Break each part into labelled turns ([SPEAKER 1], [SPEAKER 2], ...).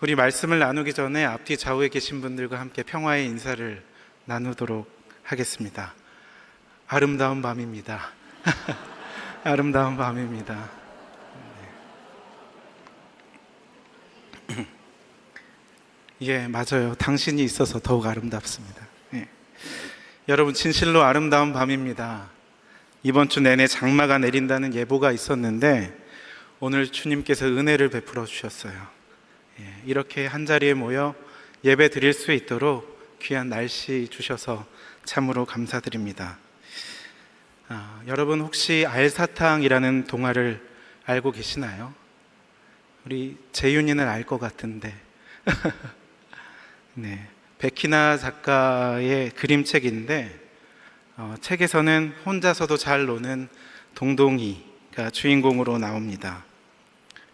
[SPEAKER 1] 우리 말씀을 나누기 전에 앞뒤 좌우에 계신 분들과 함께 평화의 인사를 나누도록 하겠습니다. 아름다운 밤입니다. 아름다운 밤입니다. 예, 맞아요. 당신이 있어서 더욱 아름답습니다. 예. 여러분, 진실로 아름다운 밤입니다. 이번 주 내내 장마가 내린다는 예보가 있었는데 오늘 주님께서 은혜를 베풀어 주셨어요. 이렇게 한자리에 모여 예배 드릴 수 있도록 귀한 날씨 주셔서 참으로 감사드립니다. 여러분 혹시 알사탕이라는 동화를 알고 계시나요? 우리 재윤이는 알 것 같은데 네, 백희나 작가의 그림책인데 책에서는 혼자서도 잘 노는 동동이가 주인공으로 나옵니다.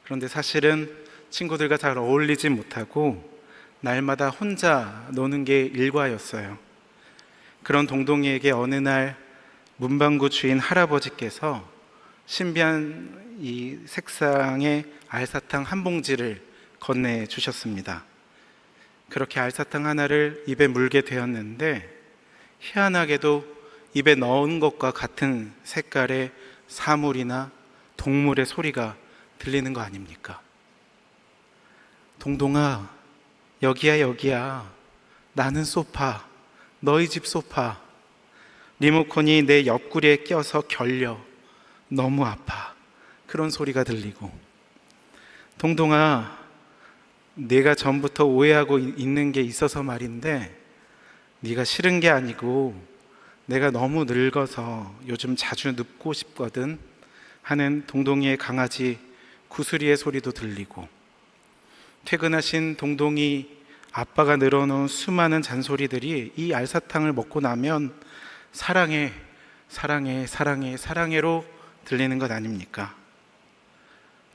[SPEAKER 1] 그런데 사실은 친구들과 잘 어울리지 못하고 날마다 혼자 노는 게 일과였어요. 그런 동동이에게 어느 날 문방구 주인 할아버지께서 신비한 이 색상의 알사탕 한 봉지를 건네주셨습니다. 그렇게 알사탕 하나를 입에 물게 되었는데 희한하게도 입에 넣은 것과 같은 색깔의 사물이나 동물의 소리가 들리는 거 아닙니까? 동동아, 여기야 여기야. 나는 소파, 너희 집 소파. 리모컨이 내 옆구리에 껴서 결려. 너무 아파. 그런 소리가 들리고, 동동아, 내가 전부터 오해하고 있는 게 있어서 말인데 네가 싫은 게 아니고 내가 너무 늙어서 요즘 자주 눕고 싶거든 하는 동동이의 강아지 구슬이의 소리도 들리고, 퇴근하신 동동이 아빠가 늘어놓은 수많은 잔소리들이 이 알사탕을 먹고 나면 사랑해, 사랑해, 사랑해, 사랑해로 들리는 것 아닙니까?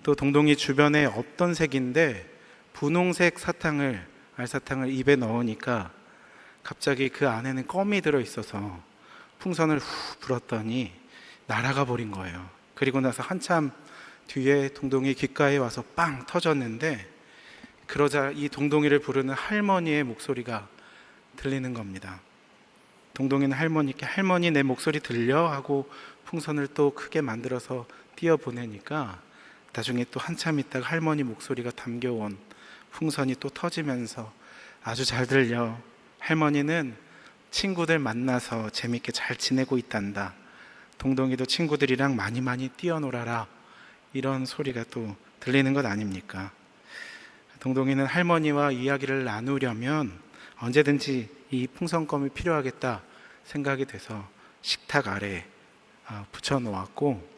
[SPEAKER 1] 또 동동이 주변에 없던 색인데 분홍색 알사탕을 입에 넣으니까 갑자기 그 안에는 껌이 들어있어서 풍선을 후 불었더니 날아가 버린 거예요. 그리고 나서 한참 뒤에 동동이 귓가에 와서 빵 터졌는데, 그러자 이 동동이를 부르는 할머니의 목소리가 들리는 겁니다. 동동이는 할머니께 할머니 내 목소리 들려? 하고 풍선을 또 크게 만들어서 띄어보내니까 나중에 또 한참 있다가 할머니 목소리가 담겨온 풍선이 또 터지면서 아주 잘 들려. 할머니는 친구들 만나서 재밌게 잘 지내고 있단다. 동동이도 친구들이랑 많이 뛰어놀아라. 이런 소리가 또 들리는 것 아닙니까? 동동이는 할머니와 이야기를 나누려면 언제든지 이 풍선껌이 필요하겠다 생각이 돼서 식탁 아래에 붙여 놓았고,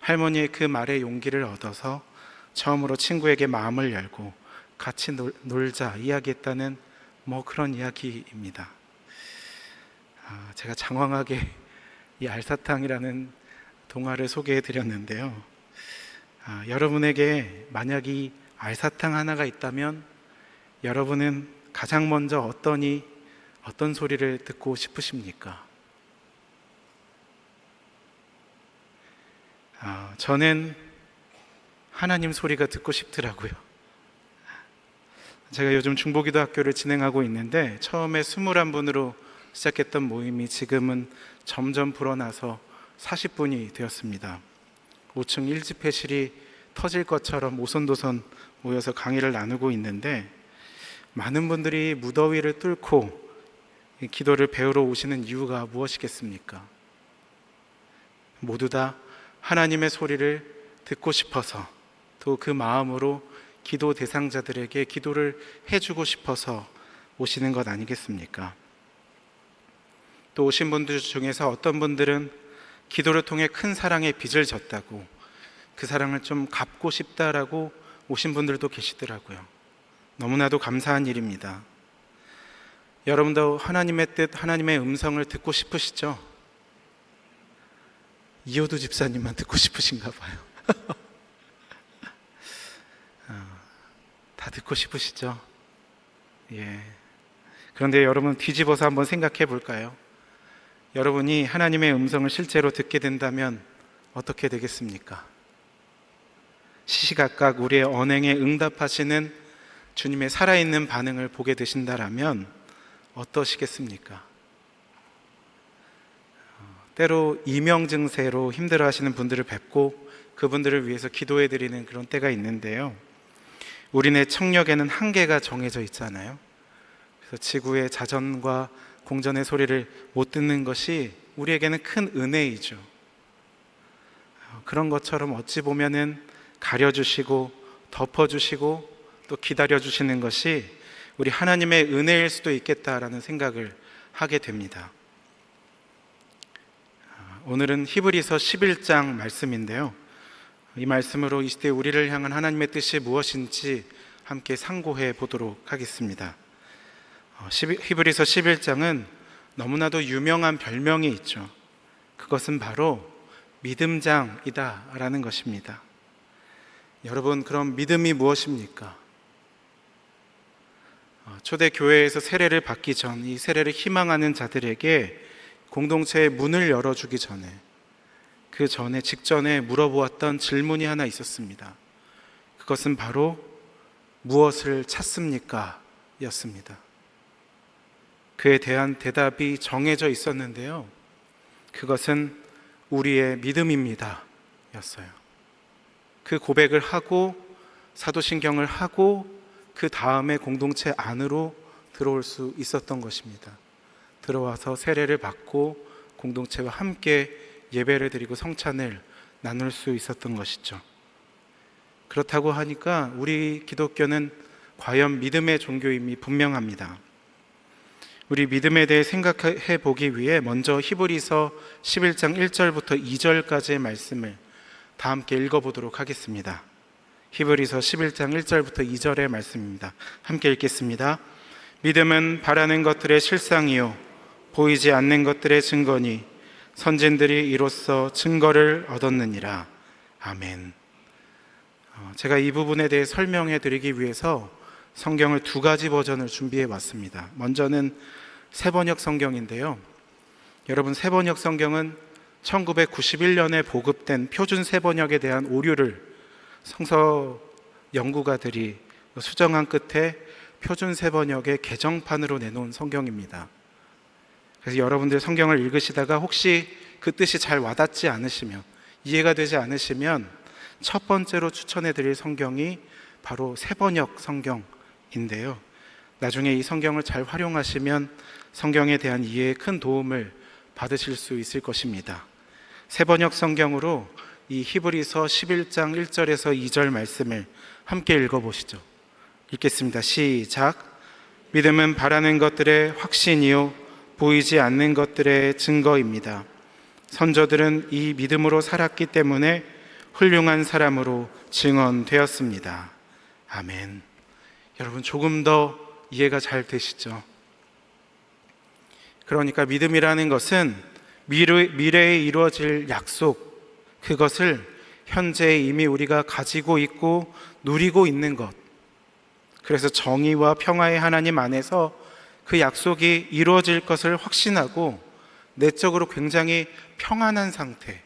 [SPEAKER 1] 할머니의 그 말에 용기를 얻어서 처음으로 친구에게 마음을 열고 같이 놀자 이야기했다는 그런 이야기입니다. 제가 장황하게 이 알사탕이라는 동화를 소개해 드렸는데요. 여러분에게 만약 이 알사탕 하나가 있다면 여러분은 가장 먼저 어떤 소리를 듣고 싶으십니까? 저는 하나님 소리가 듣고 싶더라고요. 제가 요즘 중보기도학교를 진행하고 있는데 처음에 21분으로 시작했던 모임이 지금은 점점 불어나서 40분이 되었습니다. 5층 1집회실이 터질 것처럼 오손도손 모여서 강의를 나누고 있는데, 많은 분들이 무더위를 뚫고 기도를 배우러 오시는 이유가 무엇이겠습니까? 모두 다 하나님의 소리를 듣고 싶어서, 또 그 마음으로 기도 대상자들에게 기도를 해주고 싶어서 오시는 것 아니겠습니까? 또 오신 분들 중에서 어떤 분들은 기도를 통해 큰 사랑의 빚을 졌다고, 그 사랑을 좀 갚고 싶다라고 오신 분들도 계시더라고요. 너무나도 감사한 일입니다. 여러분도 하나님의 뜻, 하나님의 음성을 듣고 싶으시죠? 이호두 집사님만 듣고 싶으신가 봐요. 다 듣고 싶으시죠? 예. 그런데 여러분 뒤집어서 한번 생각해 볼까요? 여러분이 하나님의 음성을 실제로 듣게 된다면 어떻게 되겠습니까? 시시각각 우리의 언행에 응답하시는 주님의 살아있는 반응을 보게 되신다라면 어떠시겠습니까? 때로 이명증세로 힘들어하시는 분들을 뵙고 그분들을 위해서 기도해드리는 그런 때가 있는데요, 우리네 청력에는 한계가 정해져 있잖아요. 그래서 지구의 자전과 공전의 소리를 못 듣는 것이 우리에게는 큰 은혜이죠. 그런 것처럼 어찌 보면은 가려주시고 덮어주시고 또 기다려주시는 것이 우리 하나님의 은혜일 수도 있겠다라는 생각을 하게 됩니다. 오늘은 히브리서 11장 말씀인데요, 이 말씀으로 이 시대 우리를 향한 하나님의 뜻이 무엇인지 함께 상고해 보도록 하겠습니다. 히브리서 11장은 너무나도 유명한 별명이 있죠. 그것은 바로 믿음장이다 라는 것입니다. 여러분, 그럼 믿음이 무엇입니까? 초대교회에서 세례를 받기 전, 이 세례를 희망하는 자들에게 공동체의 문을 열어주기 전에, 그 전에 직전에 물어보았던 질문이 하나 있었습니다. 그것은 바로 무엇을 찾습니까? 였습니다. 그에 대한 대답이 정해져 있었는데요, 그것은 우리의 믿음입니다 였어요. 그 고백을 하고 사도신경을 하고 그 다음에 공동체 안으로 들어올 수 있었던 것입니다. 들어와서 세례를 받고 공동체와 함께 예배를 드리고 성찬을 나눌 수 있었던 것이죠. 그렇다고 하니까 우리 기독교는 과연 믿음의 종교임이 분명합니다. 우리 믿음에 대해 생각해 보기 위해 먼저 히브리서 11장 1절부터 2절까지의 말씀을 다 함께 읽어보도록 하겠습니다. 히브리서 11장 1절부터 2절의 말씀입니다. 함께 읽겠습니다. 믿음은 바라는 것들의 실상이요 보이지 않는 것들의 증거니 선진들이 이로써 증거를 얻었느니라. 아멘. 제가 이 부분에 대해 설명해 드리기 위해서 성경을 두 가지 버전을 준비해 왔습니다. 먼저는 새번역 성경인데요, 여러분, 새번역 성경은 1991년에 보급된 표준 새번역에 대한 오류를 성서 연구가들이 수정한 끝에 표준 새번역의 개정판으로 내놓은 성경입니다. 그래서 여러분들 성경을 읽으시다가 혹시 그 뜻이 잘 와닿지 않으시면, 이해가 되지 않으시면 첫 번째로 추천해 드릴 성경이 바로 새번역 성경인데요, 나중에 이 성경을 잘 활용하시면 성경에 대한 이해에 큰 도움을 받으실 수 있을 것입니다. 새번역 성경으로 이 히브리서 11장 1절에서 2절 말씀을 함께 읽어보시죠. 읽겠습니다. 시작. 믿음은 바라는 것들의 확신이요 보이지 않는 것들의 증거입니다. 선조들은 이 믿음으로 살았기 때문에 훌륭한 사람으로 증언되었습니다. 아멘. 여러분, 조금 더 이해가 잘 되시죠? 그러니까 믿음이라는 것은 미래에 이루어질 약속, 그것을 현재 이미 우리가 가지고 있고 누리고 있는 것, 그래서 정의와 평화의 하나님 안에서 그 약속이 이루어질 것을 확신하고 내적으로 굉장히 평안한 상태,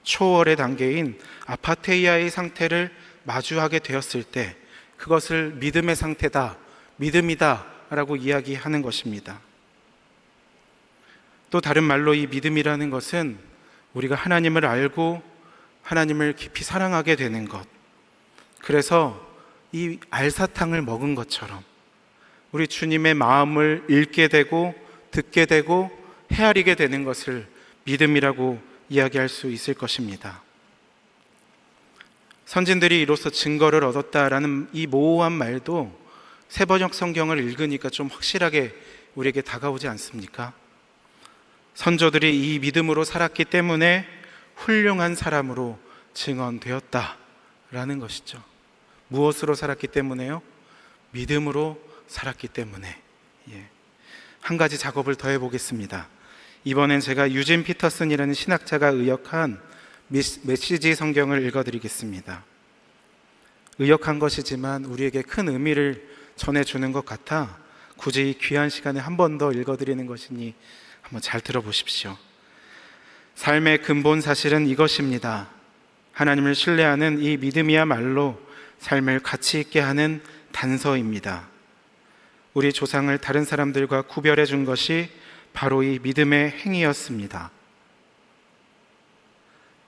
[SPEAKER 1] 초월의 단계인 아파테이아의 상태를 마주하게 되었을 때 그것을 믿음의 상태다, 믿음이다 라고 이야기하는 것입니다. 또 다른 말로 이 믿음이라는 것은 우리가 하나님을 알고 하나님을 깊이 사랑하게 되는 것, 그래서 이 알사탕을 먹은 것처럼 우리 주님의 마음을 읽게 되고 듣게 되고 헤아리게 되는 것을 믿음이라고 이야기할 수 있을 것입니다. 선진들이 이로써 증거를 얻었다라는 이 모호한 말도 새번역 성경을 읽으니까 좀 확실하게 우리에게 다가오지 않습니까? 선조들이 이 믿음으로 살았기 때문에 훌륭한 사람으로 증언되었다라는 것이죠. 무엇으로 살았기 때문에요? 믿음으로 살았기 때문에. 한 가지 작업을 더 해보겠습니다. 이번엔 제가 유진 피터슨이라는 신학자가 의역한 메시지 성경을 읽어드리겠습니다. 의역한 것이지만 우리에게 큰 의미를 전해주는 것 같아 굳이 이 귀한 시간에 한 번 더 읽어드리는 것이니 한번 잘 들어보십시오. 삶의 근본 사실은 이것입니다. 하나님을 신뢰하는 이 믿음이야말로 삶을 가치 있게 하는 단서입니다. 우리 조상을 다른 사람들과 구별해 준 것이 바로 이 믿음의 행위였습니다.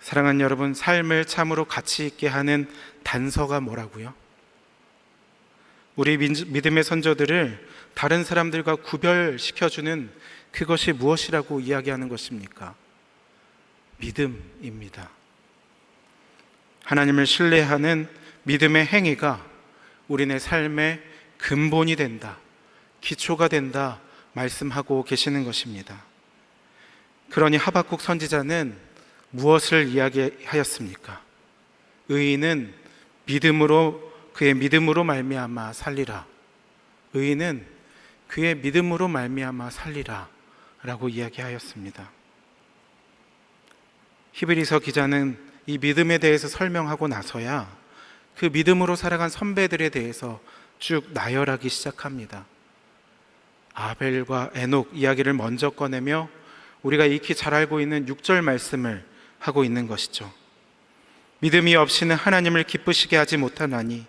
[SPEAKER 1] 사랑하는 여러분, 삶을 참으로 가치 있게 하는 단서가 뭐라고요? 우리 믿음의 선조들을 다른 사람들과 구별시켜주는 그것이 무엇이라고 이야기하는 것입니까? 믿음입니다. 하나님을 신뢰하는 믿음의 행위가 우리네 삶의 근본이 된다, 기초가 된다 말씀하고 계시는 것입니다. 그러니 하박국 선지자는 무엇을 이야기하였습니까? 의인은 그의 믿음으로 말미암아 살리라. 의인은 그의 믿음으로 말미암아 살리라 라고 이야기하였습니다. 히브리서 기자는 이 믿음에 대해서 설명하고 나서야 그 믿음으로 살아간 선배들에 대해서 쭉 나열하기 시작합니다. 아벨과 에녹 이야기를 먼저 꺼내며 우리가 익히 잘 알고 있는 6절 말씀을 하고 있는 것이죠. 믿음이 없이는 하나님을 기쁘시게 하지 못하나니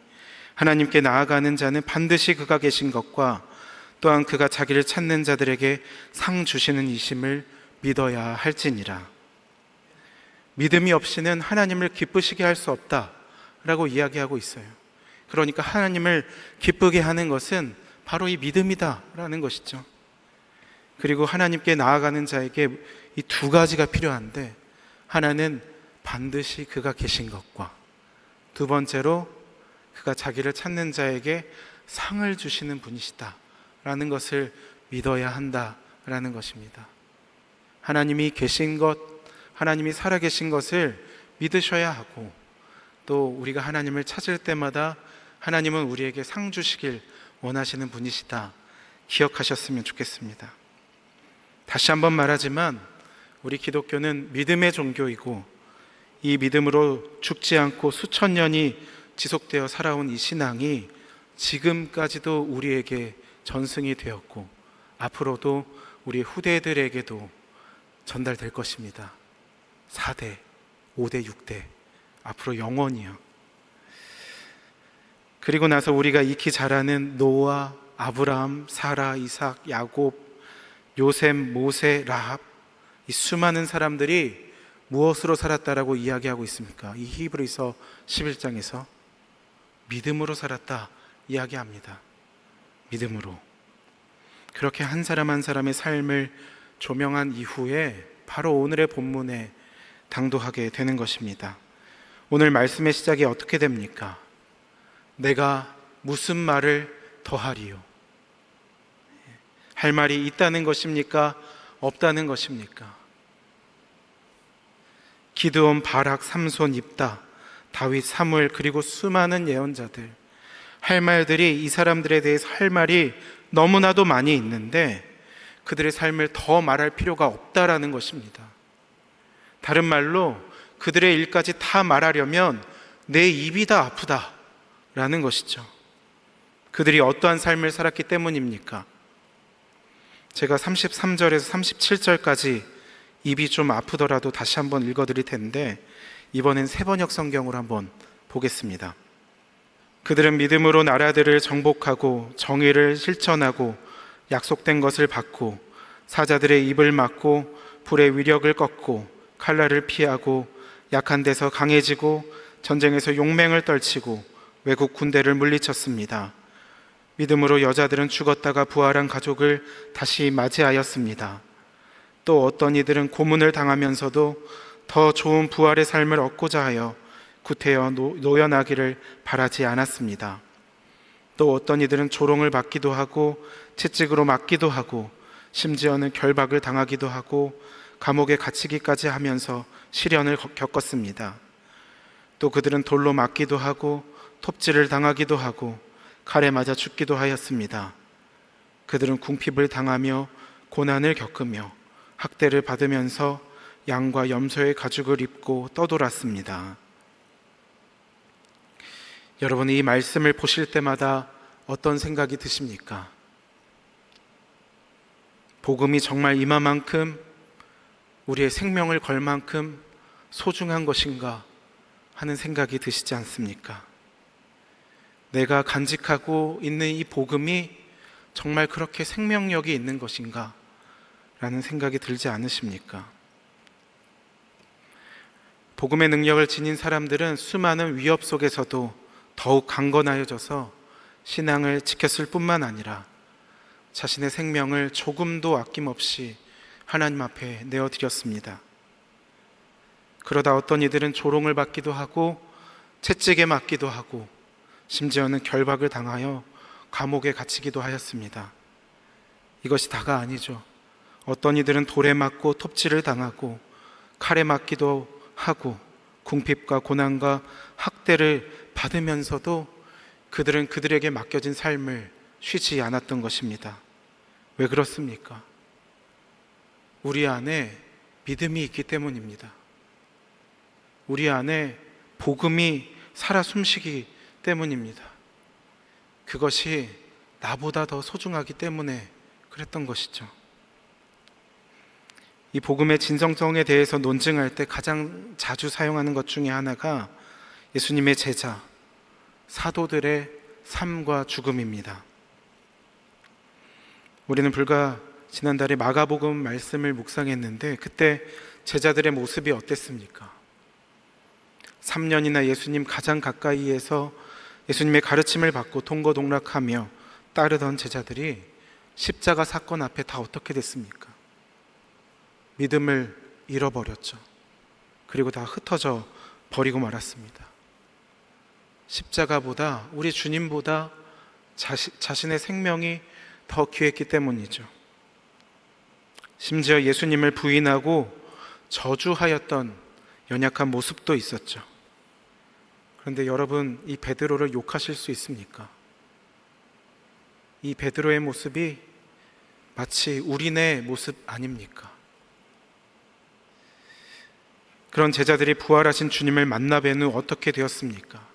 [SPEAKER 1] 하나님께 나아가는 자는 반드시 그가 계신 것과 또한 그가 자기를 찾는 자들에게 상 주시는 이심을 믿어야 할지니라. 믿음이 없이는 하나님을 기쁘시게 할 수 없다라고 이야기하고 있어요. 그러니까 하나님을 기쁘게 하는 것은 바로 이 믿음이다라는 것이죠. 그리고 하나님께 나아가는 자에게 이 두 가지가 필요한데, 하나는 반드시 그가 계신 것과 두 번째로 그가 자기를 찾는 자에게 상을 주시는 분이시다 라는 것을 믿어야 한다라는 것입니다. 하나님이 계신 것, 하나님이 살아계신 것을 믿으셔야 하고, 또 우리가 하나님을 찾을 때마다 하나님은 우리에게 상 주시길 원하시는 분이시다 기억하셨으면 좋겠습니다. 다시 한번 말하지만 우리 기독교는 믿음의 종교이고, 이 믿음으로 죽지 않고 수천 년이 지속되어 살아온 이 신앙이 지금까지도 우리에게 전승이 되었고 앞으로도 우리 후대들에게도 전달될 것입니다. 4대, 5대, 6대, 앞으로 영원히요. 그리고 나서 우리가 익히 잘 아는 노아, 아브라함, 사라, 이삭, 야곱, 요셉, 모세, 라합, 이 수많은 사람들이 무엇으로 살았다라고 이야기하고 있습니까? 이 히브리서 11장에서 믿음으로 살았다 이야기합니다. 믿음으로. 그렇게 한 사람 한 사람의 삶을 조명한 이후에 바로 오늘의 본문에 당도하게 되는 것입니다. 오늘 말씀의 시작이 어떻게 됩니까? 내가 무슨 말을 더하리요? 할 말이 있다는 것입니까? 없다는 것입니까? 기드온, 바락, 삼손, 입다, 다윗, 사무엘, 그리고 수많은 예언자들, 할 말들이, 이 사람들에 대해서 할 말이 너무나도 많이 있는데 그들의 삶을 더 말할 필요가 없다라는 것입니다. 다른 말로 그들의 일까지 다 말하려면 내 입이 다 아프다 라는 것이죠. 그들이 어떠한 삶을 살았기 때문입니까? 제가 33절에서 37절까지 입이 좀 아프더라도 다시 한번 읽어드릴 텐데, 이번엔 세번역 성경으로 한번 보겠습니다. 그들은 믿음으로 나라들을 정복하고 정의를 실천하고 약속된 것을 받고 사자들의 입을 막고 불의 위력을 꺾고 칼날을 피하고 약한 데서 강해지고 전쟁에서 용맹을 떨치고 외국 군대를 물리쳤습니다. 믿음으로 여자들은 죽었다가 부활한 가족을 다시 맞이하였습니다. 또 어떤 이들은 고문을 당하면서도 더 좋은 부활의 삶을 얻고자 하여 구태여 노연하기를 바라지 않았습니다. 또 어떤 이들은 조롱을 받기도 하고 채찍으로 맞기도 하고 심지어는 결박을 당하기도 하고 감옥에 갇히기까지 하면서 시련을 겪었습니다. 또 그들은 돌로 맞기도 하고 톱질을 당하기도 하고 칼에 맞아 죽기도 하였습니다. 그들은 궁핍을 당하며 고난을 겪으며 학대를 받으면서 양과 염소의 가죽을 입고 떠돌았습니다. 여러분, 이 말씀을 보실 때마다 어떤 생각이 드십니까? 복음이 정말 이만큼 우리의 생명을 걸 만큼 소중한 것인가 하는 생각이 드시지 않습니까? 내가 간직하고 있는 이 복음이 정말 그렇게 생명력이 있는 것인가? 라는 생각이 들지 않으십니까? 복음의 능력을 지닌 사람들은 수많은 위협 속에서도 더욱 강건하여져서 신앙을 지켰을 뿐만 아니라 자신의 생명을 조금도 아낌없이 하나님 앞에 내어드렸습니다. 그러다 어떤 이들은 조롱을 받기도 하고 채찍에 맞기도 하고 심지어는 결박을 당하여 감옥에 갇히기도 하였습니다. 이것이 다가 아니죠. 어떤 이들은 돌에 맞고 톱질을 당하고 칼에 맞기도 하고 궁핍과 고난과 학대를 받으면서도 그들은 그들에게 맡겨진 삶을 쉬지 않았던 것입니다. 왜 그렇습니까? 우리 안에 믿음이 있기 때문입니다. 우리 안에 복음이 살아 숨쉬기 때문입니다. 그것이 나보다 더 소중하기 때문에 그랬던 것이죠. 이 복음의 진정성에 대해서 논증할 때 가장 자주 사용하는 것 중에 하나가 예수님의 제자, 사도들의 삶과 죽음입니다. 우리는 불과 지난달에 마가복음 말씀을 묵상했는데 그때 제자들의 모습이 어땠습니까? 3년이나 예수님 가장 가까이에서 예수님의 가르침을 받고 동거동락하며 따르던 제자들이 십자가 사건 앞에 다 어떻게 됐습니까? 믿음을 잃어버렸죠. 그리고 다 흩어져 버리고 말았습니다. 십자가보다, 우리 주님보다 자신의 생명이 더 귀했기 때문이죠. 심지어 예수님을 부인하고 저주하였던 연약한 모습도 있었죠. 그런데 여러분, 이 베드로를 욕하실 수 있습니까? 이 베드로의 모습이 마치 우리네 모습 아닙니까? 그런 제자들이 부활하신 주님을 만나 뵌 후 어떻게 되었습니까?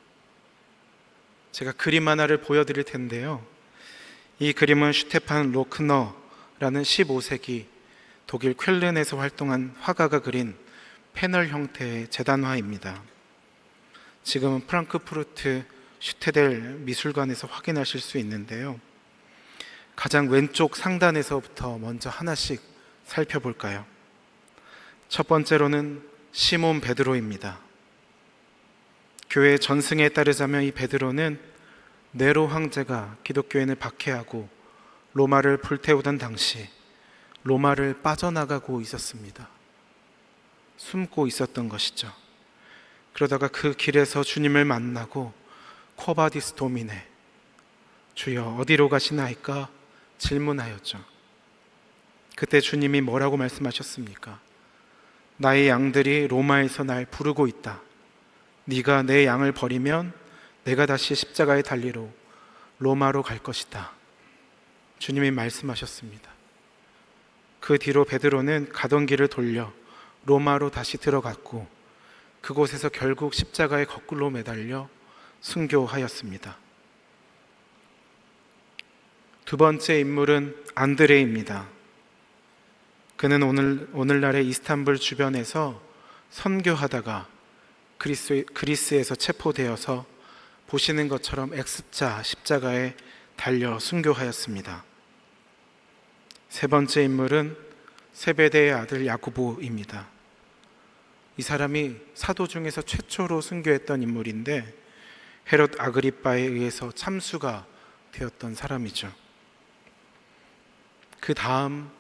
[SPEAKER 1] 제가 그림 하나를 보여드릴 텐데요. 이 그림은 슈테판 로크너라는 15세기 독일 쾰른에서 활동한 화가가 그린 패널 형태의 재단화입니다. 지금은 프랑크푸르트 슈테델 미술관에서 확인하실 수 있는데요. 가장 왼쪽 상단에서부터 먼저 하나씩 살펴볼까요? 첫 번째로는 시몬 베드로입니다. 교회 전승에 따르자면 이 베드로는 네로 황제가 기독교인을 박해하고 로마를 불태우던 당시 로마를 빠져나가고 있었습니다. 숨고 있었던 것이죠. 그러다가 그 길에서 주님을 만나고 코바디스 도미네, 주여 어디로 가시나이까 질문하였죠. 그때 주님이 뭐라고 말씀하셨습니까? 나의 양들이 로마에서 날 부르고 있다. 네가 내 양을 버리면 내가 다시 십자가의 달리로 로마로 갈 것이다. 주님이 말씀하셨습니다. 그 뒤로 베드로는 가던 길을 돌려 로마로 다시 들어갔고 그곳에서 결국 십자가에 거꾸로 매달려 순교하였습니다. 두 번째 인물은 안드레입니다. 그는 오늘날의 이스탄불 주변에서 선교하다가 그리스에서 체포되어서 보시는 것처럼 X자 십자가에 달려 순교하였습니다. 세 번째 인물은 세베대의 아들 야고보입니다. 이 사람이 사도 중에서 최초로 순교했던 인물인데 헤롯 아그리빠에 의해서 참수가 되었던 사람이죠. 그 다음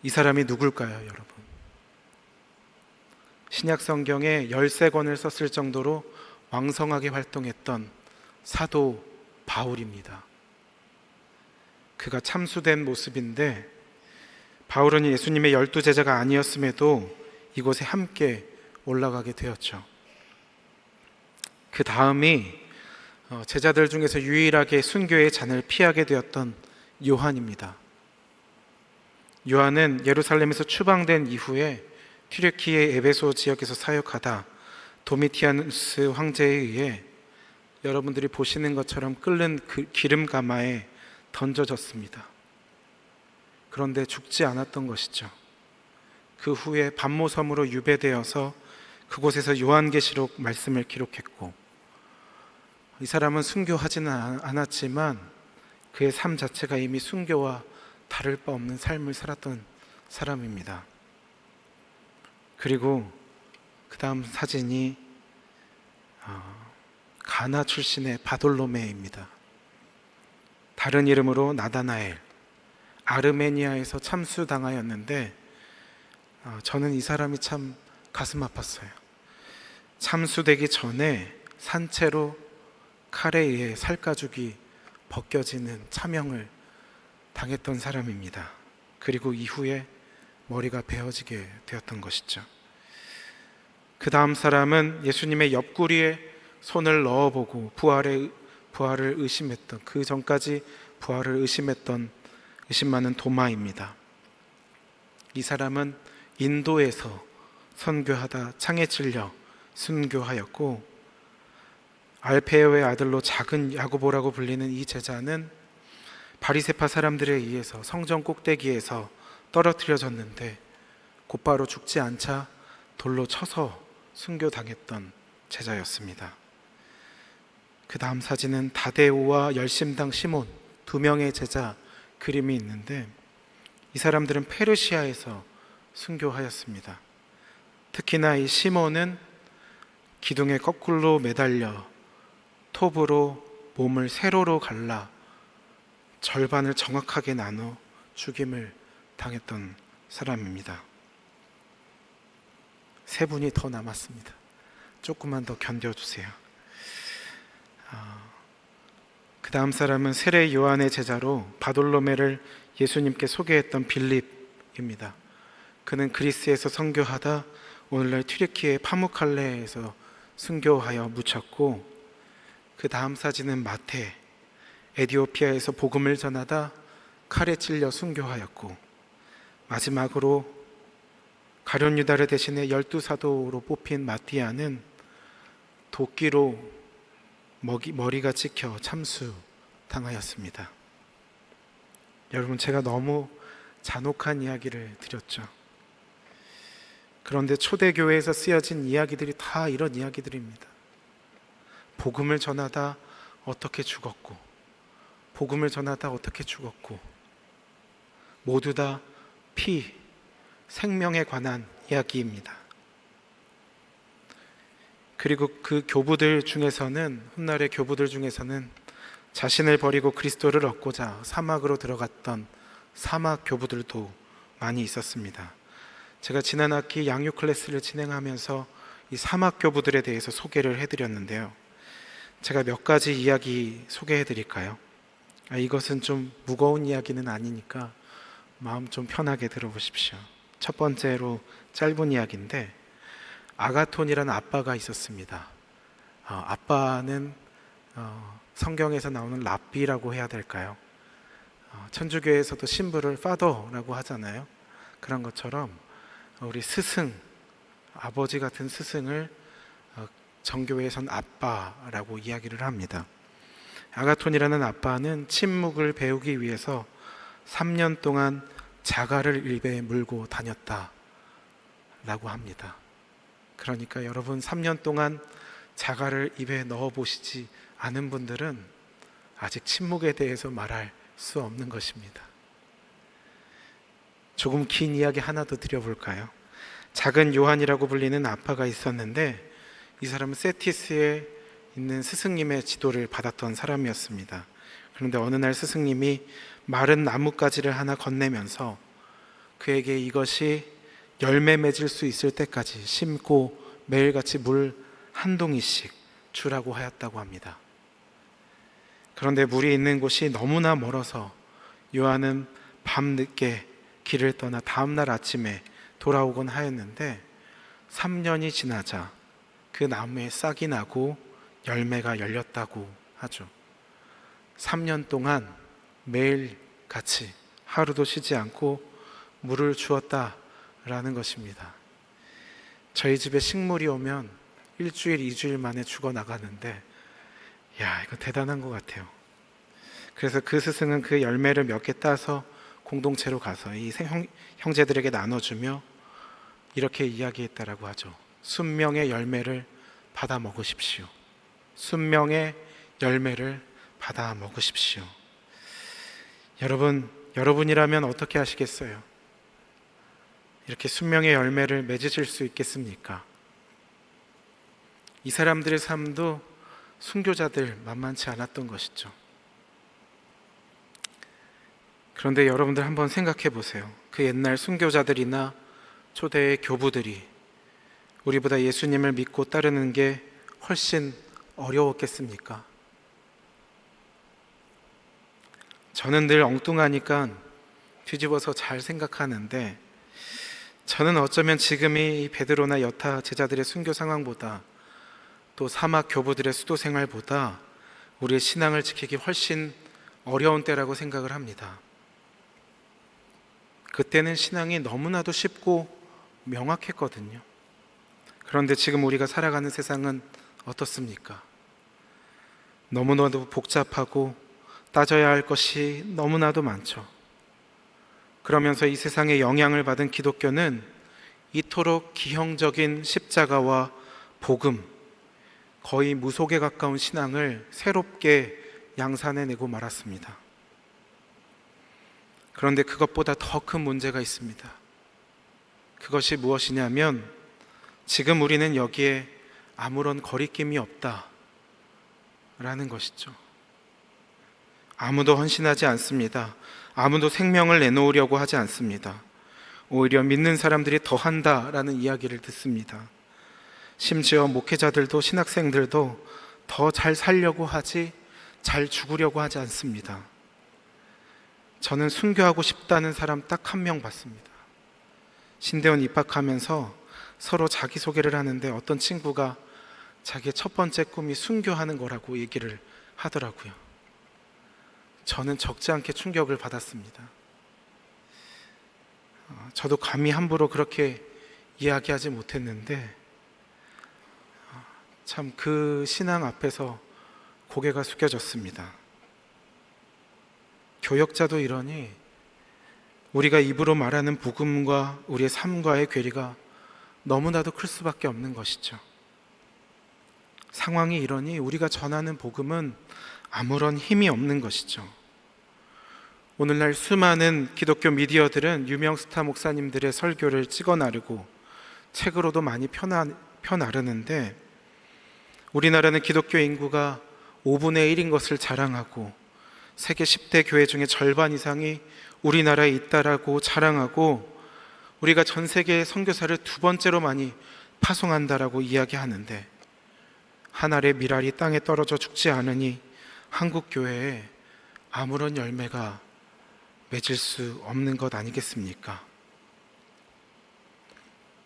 [SPEAKER 1] 이 사람이 누굴까요, 여러분? 신약 성경에 13권을 썼을 정도로 왕성하게 활동했던 사도 바울입니다. 그가 참수된 모습인데 바울은 예수님의 12제자가 아니었음에도 이곳에 함께 올라가게 되었죠. 그 다음이 제자들 중에서 유일하게 순교의 잔을 피하게 되었던 요한입니다. 요한은 예루살렘에서 추방된 이후에 튀르키예 에베소 지역에서 사역하다 도미티아누스 황제에 의해 여러분들이 보시는 것처럼 끓는 기름 가마에 던져졌습니다. 그런데 죽지 않았던 것이죠. 그 후에 반모섬으로 유배되어서 그곳에서 요한계시록 말씀을 기록했고 이 사람은 순교하지는 않았지만 그의 삶 자체가 이미 순교와 다를 바 없는 삶을 살았던 사람입니다. 그리고 그 다음 사진이 가나 출신의 바돌로메입니다. 다른 이름으로 나다나엘, 아르메니아에서 참수당하였는데 저는 이 사람이 참 가슴 아팠어요. 참수되기 전에 산채로 칼에 의해 살가죽이 벗겨지는 차명을 당했던 사람입니다. 그리고 이후에 머리가 베어지게 되었던 것이죠. 그 다음 사람은 예수님의 옆구리에 손을 넣어보고 부활을 의심했던, 그 전까지 부활을 의심 많은 도마입니다. 이 사람은 인도에서 선교하다 창에 찔려 순교하였고, 알페오의 아들로 작은 야고보라고 불리는 이 제자는 바리새파 사람들에 의해서 성전 꼭대기에서 떨어뜨려졌는데 곧바로 죽지 않자 돌로 쳐서 순교당했던 제자였습니다. 그 다음 사진은 다데오와 열심당 시몬, 두 명의 제자 그림이 있는데, 이 사람들은 페르시아에서 순교하였습니다. 특히나 이 시몬은 기둥에 거꾸로 매달려 톱으로 몸을 세로로 갈라 절반을 정확하게 나눠 죽임을 당했던 사람입니다. 세 분이 더 남았습니다. 조금만 더 견뎌주세요. 그 다음 사람은 세례 요한의 제자로 바돌로메를 예수님께 소개했던 빌립입니다. 그는 그리스에서 선교하다 오늘날 튀르키예 파무칼레에서 순교하여 묻혔고, 그 다음 사진은 마태, 에디오피아에서 복음을 전하다 칼에 찔려 순교하였고, 마지막으로 가룟 유다를 대신해 12사도로 뽑힌 마띠아는 도끼로 머리가 찍혀 참수당하였습니다. 여러분, 제가 너무 잔혹한 이야기를 드렸죠. 그런데 초대교회에서 쓰여진 이야기들이 다 이런 이야기들입니다. 복음을 전하다 어떻게 죽었고, 복음을 전하다 어떻게 죽었고, 모두 다 생명에 관한 이야기입니다. 그리고 그 교부들 중에서는, 훗날의 교부들 중에서는 자신을 버리고 그리스도를 얻고자 사막으로 들어갔던 사막 교부들도 많이 있었습니다. 제가 지난 학기 양육 클래스를 진행하면서 이 사막 교부들에 대해서 소개를 해드렸는데요. 제가 몇 가지 이야기 소개해 드릴까요? 이것은 좀 무거운 이야기는 아니니까 마음 좀 편하게 들어보십시오. 첫 번째로 짧은 이야기인데, 아가톤이라는 아빠가 있었습니다. 아빠는 성경에서 나오는 랍비라고 해야 될까요? 천주교에서도 신부를 파더라고 하잖아요. 그런 것처럼 우리 스승, 아버지 같은 스승을 정교회에선 아빠라고 이야기를 합니다. 아가톤이라는 아빠는 침묵을 배우기 위해서 3년 동안 자갈을 입에 물고 다녔다라고 합니다. 그러니까 여러분, 3년 동안 자갈을 입에 넣어 보시지 않은 분들은 아직 침묵에 대해서 말할 수 없는 것입니다. 조금 긴 이야기 하나 더 드려볼까요? 작은 요한이라고 불리는 아빠가 있었는데, 이 사람은 세티스에 있는 스승님의 지도를 받았던 사람이었습니다. 그런데 어느 날 스승님이 마른 나뭇가지를 하나 건네면서 그에게 이것이 열매 맺을 수 있을 때까지 심고 매일같이 물 한 동이씩 주라고 하였다고 합니다. 그런데 물이 있는 곳이 너무나 멀어서 요한은 밤늦게 길을 떠나 다음날 아침에 돌아오곤 하였는데, 3년이 지나자 그 나무에 싹이 나고 열매가 열렸다고 하죠. 3년 동안 매일 같이 하루도 쉬지 않고 물을 주었다라는 것입니다. 저희 집에 식물이 오면 일주일, 2주일 만에 죽어나가는데, 이거 대단한 것 같아요. 그래서 그 스승은 그 열매를 몇 개 따서 공동체로 가서 이 형제들에게 나눠주며 이렇게 이야기했다라고 하죠. 순명의 열매를 받아 먹으십시오. 순명의 열매를 받아 먹으십시오. 여러분이라면 어떻게 하시겠어요? 이렇게 순명의 열매를 맺으실 수 있겠습니까? 이 사람들의 삶도 순교자들 만만치 않았던 것이죠. 그런데 여러분들 한번 생각해 보세요. 그 옛날 순교자들이나 초대의 교부들이 우리보다 예수님을 믿고 따르는 게 훨씬 어려웠겠습니까? 저는 늘 엉뚱하니까 뒤집어서 잘 생각하는데, 저는 어쩌면 지금이 이 베드로나 여타 제자들의 순교 상황보다, 또 사막 교부들의 수도 생활보다 우리의 신앙을 지키기 훨씬 어려운 때라고 생각을 합니다. 그때는 신앙이 너무나도 쉽고 명확했거든요. 그런데 지금 우리가 살아가는 세상은 어떻습니까? 너무나도 복잡하고 따져야 할 것이 너무나도 많죠. 그러면서 이 세상에 영향을 받은 기독교는 이토록 기형적인 십자가와 복음, 거의 무속에 가까운 신앙을 새롭게 양산해내고 말았습니다. 그런데 그것보다 더 큰 문제가 있습니다. 그것이 무엇이냐면, 지금 우리는 여기에 아무런 거리낌이 없다라는 것이죠. 아무도 헌신하지 않습니다. 아무도 생명을 내놓으려고 하지 않습니다. 오히려 믿는 사람들이 더 한다라는 이야기를 듣습니다. 심지어 목회자들도 신학생들도 더 잘 살려고 하지, 잘 죽으려고 하지 않습니다. 저는 순교하고 싶다는 사람 딱 한 명 봤습니다. 신대원 입학하면서 서로 자기소개를 하는데 어떤 친구가 자기의 첫 번째 꿈이 순교하는 거라고 얘기를 하더라고요. 저는 적지 않게 충격을 받았습니다. 저도 감히 함부로 그렇게 이야기하지 못했는데, 참 그 신앙 앞에서 고개가 숙여졌습니다. 교역자도 이러니 우리가 입으로 말하는 복음과 우리의 삶과의 괴리가 너무나도 클 수밖에 없는 것이죠. 상황이 이러니 우리가 전하는 복음은 아무런 힘이 없는 것이죠. 오늘날 수많은 기독교 미디어들은 유명 스타 목사님들의 설교를 찍어 나르고 책으로도 많이 펴나르는데, 우리나라는 기독교 인구가 5분의 1인 것을 자랑하고 세계 10대 교회 중에 절반 이상이 우리나라에 있다라고 자랑하고, 우리가 전 세계에 선교사를 두 번째로 많이 파송한다라고 이야기하는데, 한 알의 밀알이 땅에 떨어져 죽지 않으니 한국 교회에 아무런 열매가 맺을 수 없는 것 아니겠습니까?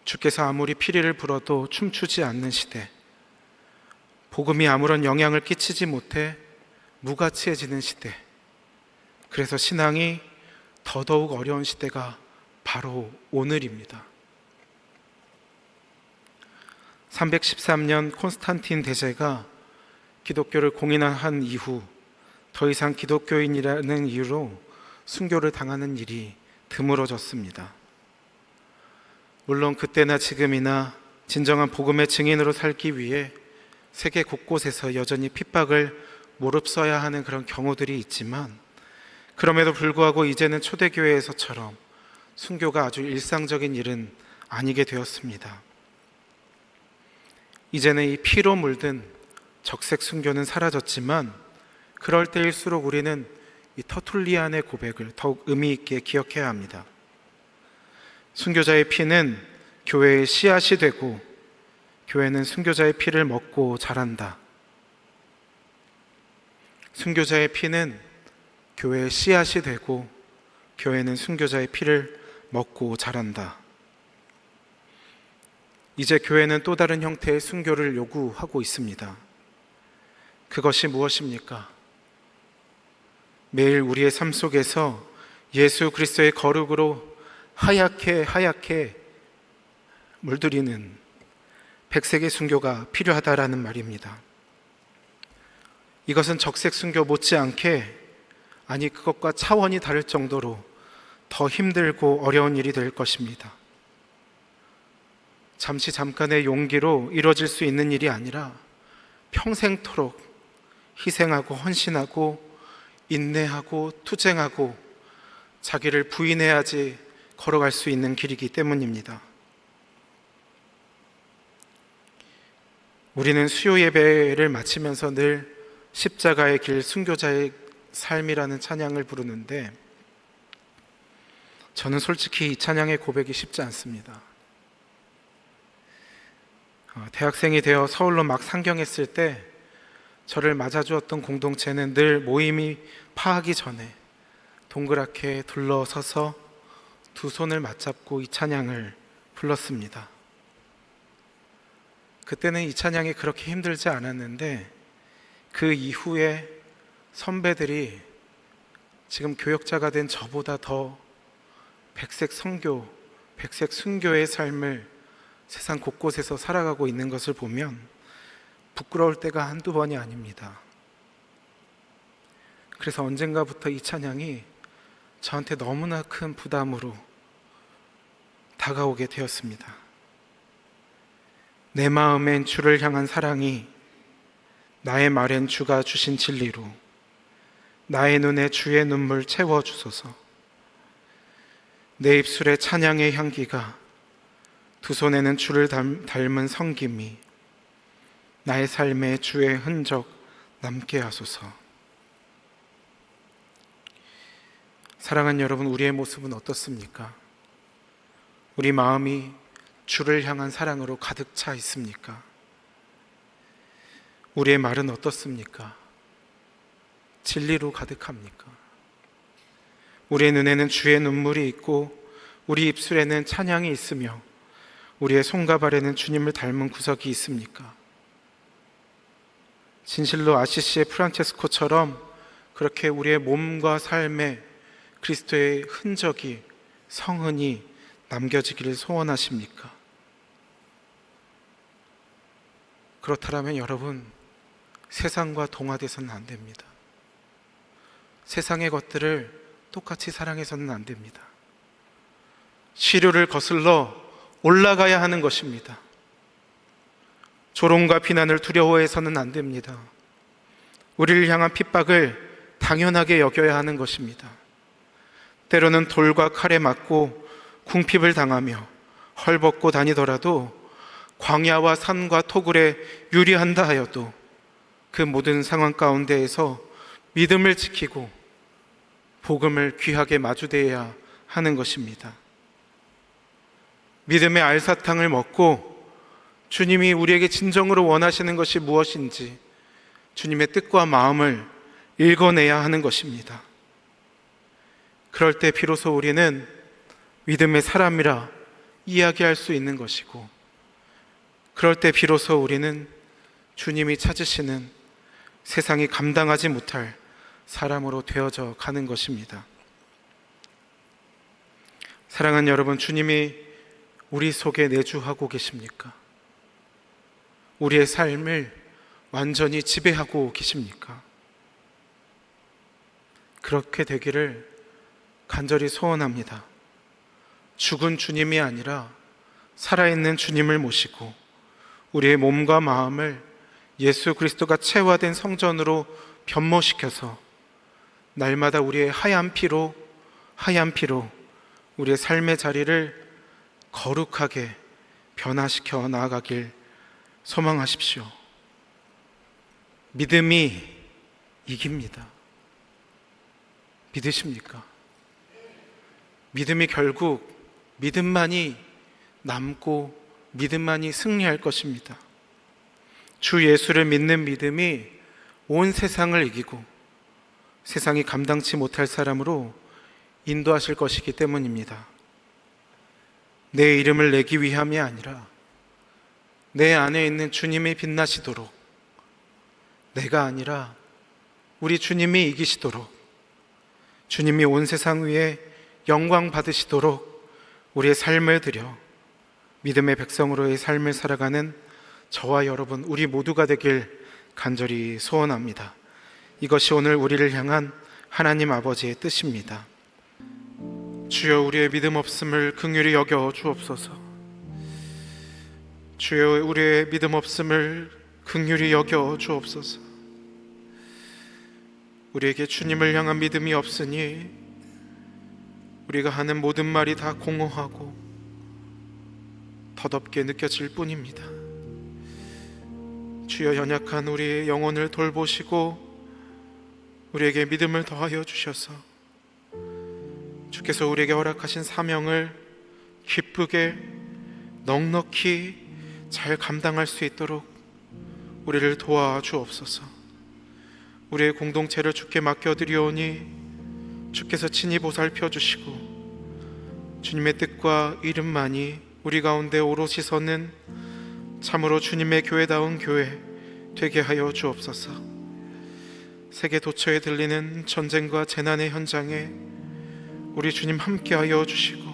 [SPEAKER 1] 주께서 아무리 피리를 불어도 춤추지 않는 시대, 복음이 아무런 영향을 끼치지 못해 무가치해지는 시대, 그래서 신앙이 더더욱 어려운 시대가 바로 오늘입니다. 313년 콘스탄틴 대제가 기독교를 공인한 이후 더 이상 기독교인이라는 이유로 순교를 당하는 일이 드물어졌습니다. 물론 그때나 지금이나 진정한 복음의 증인으로 살기 위해 세계 곳곳에서 여전히 핍박을 무릅써야 하는 그런 경우들이 있지만, 그럼에도 불구하고 이제는 초대교회에서처럼 순교가 아주 일상적인 일은 아니게 되었습니다. 이제는 이 피로 물든 적색 순교는 사라졌지만, 그럴 때일수록 우리는 이 터툴리안의 고백을 더욱 의미 있게 기억해야 합니다. 순교자의 피는 교회의 씨앗이 되고, 교회는 순교자의 피를 먹고 자란다. 순교자의 피는 교회의 씨앗이 되고, 교회는 순교자의 피를 먹고 자란다. 이제 교회는 또 다른 형태의 순교를 요구하고 있습니다. 그것이 무엇입니까? 매일 우리의 삶 속에서 예수 그리스도의 거룩으로 하얗게 물들이는 백색의 순교가 필요하다라는 말입니다. 이것은 적색 순교 못지않게, 아니 그것과 차원이 다를 정도로 더 힘들고 어려운 일이 될 것입니다. 잠깐의 용기로 이루어질 수 있는 일이 아니라 평생토록 희생하고 헌신하고 인내하고 투쟁하고 자기를 부인해야지 걸어갈 수 있는 길이기 때문입니다. 우리는 수요 예배를 마치면서 늘 십자가의 길, 순교자의 삶이라는 찬양을 부르는데 저는 솔직히 이 찬양의 고백이 쉽지 않습니다. 대학생이 되어 서울로 막 상경했을 때 저를 맞아주었던 공동체는 늘 모임이 파하기 전에 동그랗게 둘러서서 두 손을 맞잡고 이 찬양을 불렀습니다. 그때는 이 찬양이 그렇게 힘들지 않았는데 그 이후에 선배들이 지금 교역자가 된 저보다 더 백색 선교, 백색 순교의 삶을 세상 곳곳에서 살아가고 있는 것을 보면 부끄러울 때가 한두 번이 아닙니다. 그래서 언젠가부터 이 찬양이 저한테 너무나 큰 부담으로 다가오게 되었습니다. 내 마음엔 주를 향한 사랑이, 나의 말엔 주가 주신 진리로 나의 눈에 주의 눈물 채워주소서. 내 입술에 찬양의 향기가, 두 손에는 주를 닮은 성김이 나의 삶에 주의 흔적 남게 하소서. 사랑하는 여러분, 우리의 모습은 어떻습니까? 우리 마음이 주를 향한 사랑으로 가득 차 있습니까? 우리의 말은 어떻습니까? 진리로 가득합니까? 우리의 눈에는 주의 눈물이 있고 우리 입술에는 찬양이 있으며 우리의 손과 발에는 주님을 닮은 구석이 있습니까? 진실로 아시시의 프란체스코처럼 그렇게 우리의 몸과 삶에 그리스도의 흔적이, 성흔이 남겨지기를 소원하십니까? 그렇다면 여러분, 세상과 동화돼서는 안 됩니다. 세상의 것들을 똑같이 사랑해서는 안 됩니다. 시류를 거슬러 올라가야 하는 것입니다. 조롱과 비난을 두려워해서는 안 됩니다. 우리를 향한 핍박을 당연하게 여겨야 하는 것입니다. 때로는 돌과 칼에 맞고 궁핍을 당하며 헐벗고 다니더라도 광야와 산과 토굴에 유리한다 하여도 그 모든 상황 가운데에서 믿음을 지키고 복음을 귀하게 마주대해야 하는 것입니다. 믿음의 알사탕을 먹고 주님이 우리에게 진정으로 원하시는 것이 무엇인지 주님의 뜻과 마음을 읽어내야 하는 것입니다. 그럴 때 비로소 우리는 믿음의 사람이라 이야기할 수 있는 것이고, 그럴 때 비로소 우리는 주님이 찾으시는 세상이 감당하지 못할 사람으로 되어져 가는 것입니다. 사랑하는 여러분, 주님이 우리 속에 내주하고 계십니까? 우리의 삶을 완전히 지배하고 계십니까? 그렇게 되기를 간절히 소원합니다. 죽은 주님이 아니라 살아있는 주님을 모시고 우리의 몸과 마음을 예수 그리스도가 체화된 성전으로 변모시켜서 날마다 우리의 하얀 피로 우리의 삶의 자리를 거룩하게 변화시켜 나아가길 소망하십시오. 믿음이 이깁니다. 믿으십니까? 믿음이 결국 믿음만이 남고 믿음만이 승리할 것입니다. 주 예수를 믿는 믿음이 온 세상을 이기고 세상이 감당치 못할 사람으로 인도하실 것이기 때문입니다. 내 이름을 내기 위함이 아니라 내 안에 있는 주님이 빛나시도록, 내가 아니라 우리 주님이 이기시도록, 주님이 온 세상 위에 영광 받으시도록 우리의 삶을 드려 믿음의 백성으로의 삶을 살아가는 저와 여러분, 우리 모두가 되길 간절히 소원합니다. 이것이 오늘 우리를 향한 하나님 아버지의 뜻입니다. 주여, 우리의 믿음 없음을 긍휼히 여겨 주옵소서. 주여, 우리의 믿음 없음을 긍휼히 여겨 주옵소서. 우리에게 주님을 향한 믿음이 없으니 우리가 하는 모든 말이 다 공허하고 덧없게 느껴질 뿐입니다. 주여, 연약한 우리의 영혼을 돌보시고 우리에게 믿음을 더하여 주셔서 주께서 우리에게 허락하신 사명을 기쁘게 넉넉히 잘 감당할 수 있도록 우리를 도와주옵소서. 우리의 공동체를 주께 맡겨드리오니 주께서 친히 보살펴 주시고 주님의 뜻과 이름만이 우리 가운데 오롯이 서는 참으로 주님의 교회다운 교회 되게 하여 주옵소서. 세계 도처에 들리는 전쟁과 재난의 현장에 우리 주님 함께하여 주시고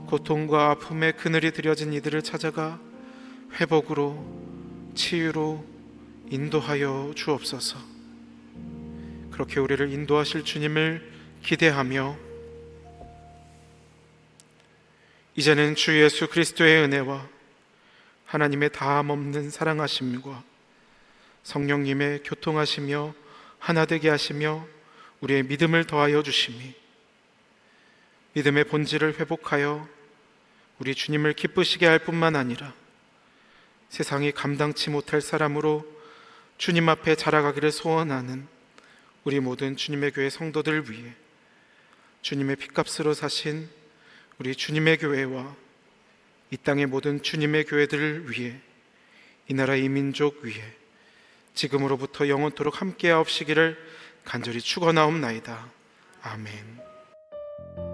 [SPEAKER 1] 고통과 아픔의 그늘이 들여진 이들을 찾아가 회복으로, 치유로 인도하여 주옵소서. 그렇게 우리를 인도하실 주님을 기대하며 이제는 주 예수 그리스도의 은혜와 하나님의 다함없는 사랑하심과 성령님의 교통하시며 하나되게 하시며 우리의 믿음을 더하여 주심이 믿음의 본질을 회복하여 우리 주님을 기쁘시게 할 뿐만 아니라 세상이 감당치 못할 사람으로 주님 앞에 자라가기를 소원하는 우리 모든 주님의 교회 성도들 위해 주님의 핏값으로 사신 우리 주님의 교회와 이 땅의 모든 주님의 교회들을 위해 이 나라 이 민족 위해 지금으로부터 영원토록 함께하옵시기를 간절히 축원하옵나이다. 아멘.